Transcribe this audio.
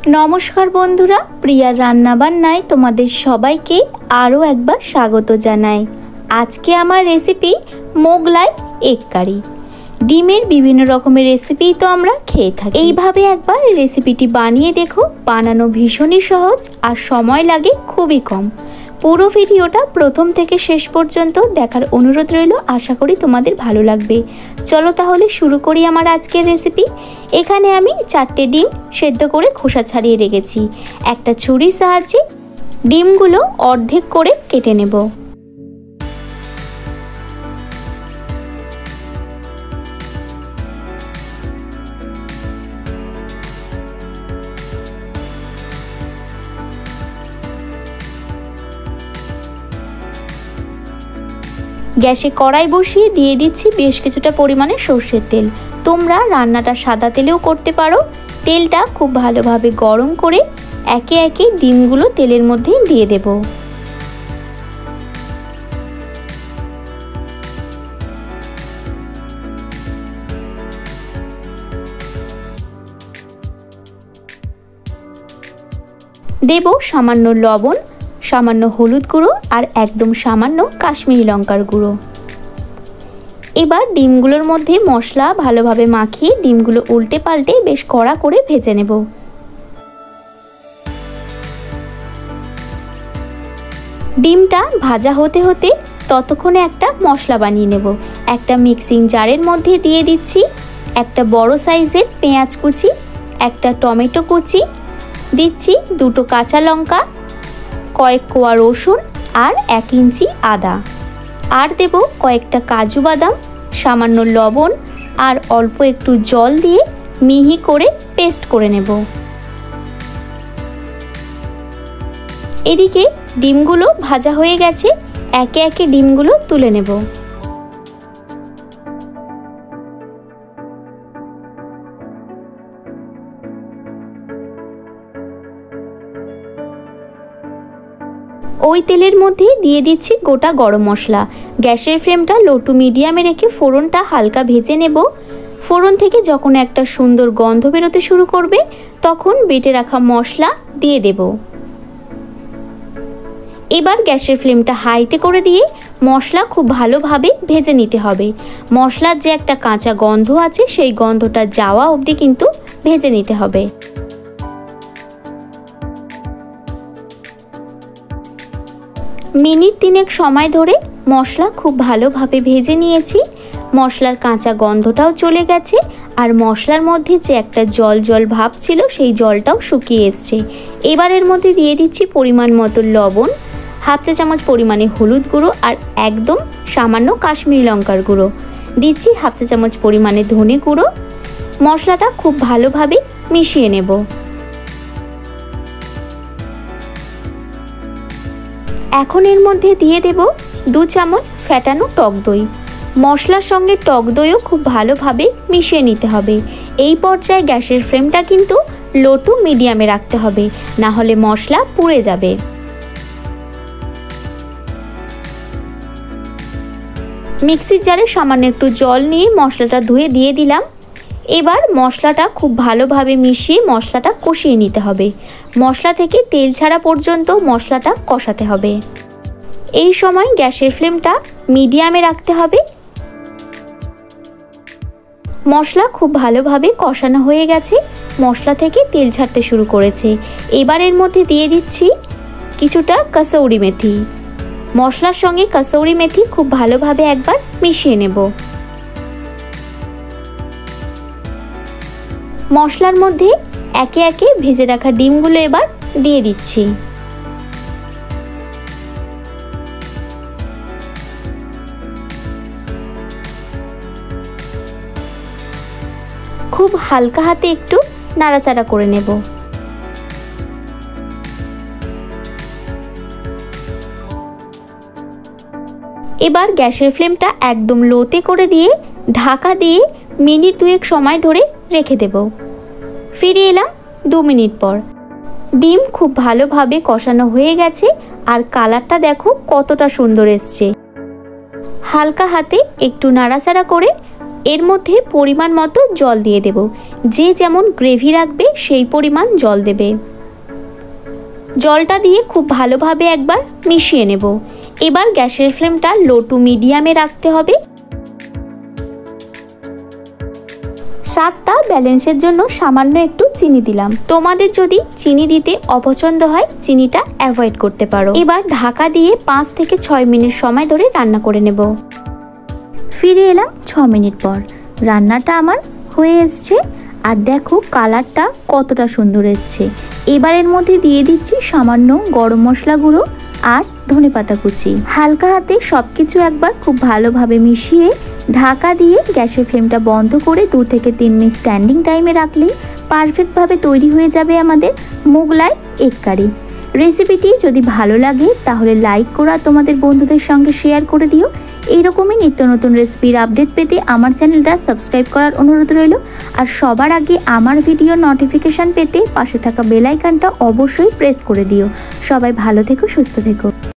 नमस्कार बंधुरा प्रिया रान्ना बान्नाय तोमादेर सबाइके आरो एकबार स्वागत जानाई। आज के आमार रेसिपि मोगलाई एग कारी। डिमेर विभिन्न रकमेर रेसिपि तो आमरा खेये थाकि। एइभाबे एकबार रेसिपिटी बानिये देखो। बानानो भीषणই सहज और समय लागे खूबই कम। पुरो भिडियोटा प्रथम थेके शेष पर्यन्त देखार अनुरोध रइल। आशा करी तोमादेर भालो लागबे। चलो ताहले शुरू करी आमार आजकेर रेसिपि। एखाने आमी 4टे डिम सेদ্ধ करे खोसा छाड़िये रेखेछि। एकटा छुरिर साहाज्ये डिमगुलो अर्धेक करे केटे नेब। गैसे कड़ाई बसिए दिए दिच्छी बेश किछुटा परिमाणे सर्षेर तेल। तोमरा रान्नाटा सादा तेलेও करते पारो। तेलटा खूब भालोभाबे गरम करे एके एके डिमगुलो तेलेर मধ্যে দিয়ে देब। देब सामान्य लवण, सामान्य हलुद गुঁড়ো और एकदम सामान्य काश्मीरी लंकार गुঁড়ো। एबार डिमगुलोर मধ্যে मशला भालोभाबे माखिए डिमगुलो उल्टे पाल्टे बेश कड़ा करे भेजे नेब। डिमटा भाजा होते होते ततक्षणे एकटा मशला बानिये नेब। एकटा मिक्सिंग जारेर मধ্যে दिए दिচ্ছি एकटा बड़ो साइजेर पेঁয়াজ कुचि, एकटा टमेटो कुचि, दिচ্ছি दुटो काँचा लंका, कয়েক কোয়া রসুন আর 1 ইঞ্চি আদা, আর দেব কয়েকটা কাজু বাদাম, সামান্য লবণ আর অল্প একটু জল দিয়ে মিহি করে পেস্ট করে নেব। এদিকে ডিমগুলো ভাজা হয়ে গেছে, একে একে ডিমগুলো তুলে নেব। ওই তেলের মধ্যে দিয়ে দিচ্ছি গোটা গরম মশলা। গ্যাসের ফ্লেমটা লো টু মিডিয়ামে রেখে ফোড়নটা হালকা ভেজে নেব। ফোড়ন থেকে যখন একটা সুন্দর গন্ধ বেরোতে শুরু করবে তখন বেটে রাখা মশলা দিয়ে দেব। এবার গ্যাসের ফ্লেমটা হাইতে করে দিয়ে মশলা খুব ভালোভাবে ভেজে নিতে হবে। মশলার যে একটা কাঁচা গন্ধ আছে সেই গন্ধটা যাওয়া অবধি কিন্তু ভেজে নিতে হবে। মিনিট 3 সময় ধরে মশলা খুব ভালোভাবে ভেজে নিয়েছি। মশলার কাঁচা গন্ধটাও চলে গেছে আর মশলার মধ্যে যে একটা জল জল ভাব ছিল সেই জলটাও শুকিয়ে এসছে। এবার এর মধ্যে দিয়ে দিচ্ছি পরিমাণ মতো লবণ, হাফ চা চামচ পরিমাণে হলুদ গুঁড়ো আর একদম সামান্য কাশ্মীরি লঙ্কার গুঁড়ো, দিচ্ছি হাফ চা চামচ পরিমাণে ধনে গুঁড়ো। মশলাটা খুব ভালোভাবে মিশিয়ে নেব। এখন এর মধ্যে দিয়ে দেব 2 চামচ ফেটানো টক দই। মশলার সঙ্গে টক দইও খুব ভালোভাবে মিশিয়ে নিতে হবে। এই পর্যায়ে গ্যাসের ফ্লেমটা কিন্তু লো টু মিডিয়ামে রাখতে হবে, না হলে মশলা পুড়ে যাবে। মিক্সির জারে সামান্য একটু জল নিয়ে মশলাটা ধুয়ে দিয়ে দিলাম। এবার মশলাটা খুব ভালোভাবে মিশিয়ে মশলাটা কষিয়ে নিতে হবে। মশলা থেকে তেল ছাড়া পর্যন্ত মশলাটা কষাতে হবে। এই সময় গ্যাসের ফ্লেমটা মিডিয়ামে রাখতে হবে। মশলা খুব ভালোভাবে কষানো হয়ে গেছে, মশলা থেকে তেল ছাড়তে শুরু করেছে। এবার এর মধ্যে দিয়ে দিচ্ছি কিছুটা কসৌরি মেথি। মশলার সঙ্গে কসৌরি মেথি খুব ভালোভাবে একবার মিশিয়ে নেব। মশলার মধ্যে একে একে ভেজে রাখা ডিমগুলো এবার দিয়ে দিচ্ছি। খুব হালকা হাতে একটু নাড়াচাড়া করে নেব। এবার গ্যাসের ফ্লেমটা একদম লোতে করে দিয়ে ঢাকা দিয়ে মিনিট 2 সময় ধরে রেখে দেব। ফিরে এলাম 2 মিনিট পর। ডিম খুব ভালোভাবে কষানো হয়ে গেছে আর কালারটা দেখো কতটা সুন্দর এসছে। হালকা হাতে একটু নাড়াচাড়া করে এর মধ্যে পরিমাণ মতো জল দিয়ে দেব। যে যেমন গ্রেভি রাখবে সেই পরিমাণ জল দেবে। জলটা দিয়ে খুব ভালোভাবে একবার মিশিয়ে নেব। এবার গ্যাসের ফ্লেমটা লো টু মিডিয়ামে রাখতে হবে। স্বাদটা ব্যালেন্সের জন্য সামান্য একটু চিনি দিলাম। তোমাদের যদি চিনি দিতে অপছন্দ হয় চিনিটা অ্যাভয়েড করতে পারো। এবার ঢাকা দিয়ে 5 থেকে 6 মিনিট সময় ধরে রান্না করে নেব। ফিরে এলাম 6 মিনিট পর। রান্নাটা আমার হয়ে এসছে আর দেখো কালারটা কতটা সুন্দর এসছে। এবার এর মধ্যে দিয়ে দিচ্ছি সামান্য গরম মশলা গুঁড়ো আর ধনেপাতা কুচি। হালকা হাতে সব কিছু একবার খুব ভালোভাবে মিশিয়ে ঢাকা দিয়ে গ্যাসের ফ্লেমটা বন্ধ করে 2 থেকে 3 মিনিট স্ট্যান্ডিং টাইমে রাখলেই পারফেক্টভাবে তৈরি হয়ে যাবে আমাদের মোগলাই এগ কারি। রেসিপিটি যদি ভালো লাগে তাহলে লাইক করা তোমাদের বন্ধুদের সঙ্গে শেয়ার করে দিও। এইরকমই নিত্য নতুন রেসিপির আপডেট পেতে আমার চ্যানেলটা সাবস্ক্রাইব করার অনুরোধ রইল। আর সবার আগে আমার ভিডিও নোটিফিকেশান পেতে পাশে থাকা বেল আইকনটা অবশ্যই প্রেস করে দিও। সবাই ভালো থেকো, সুস্থ থেকো।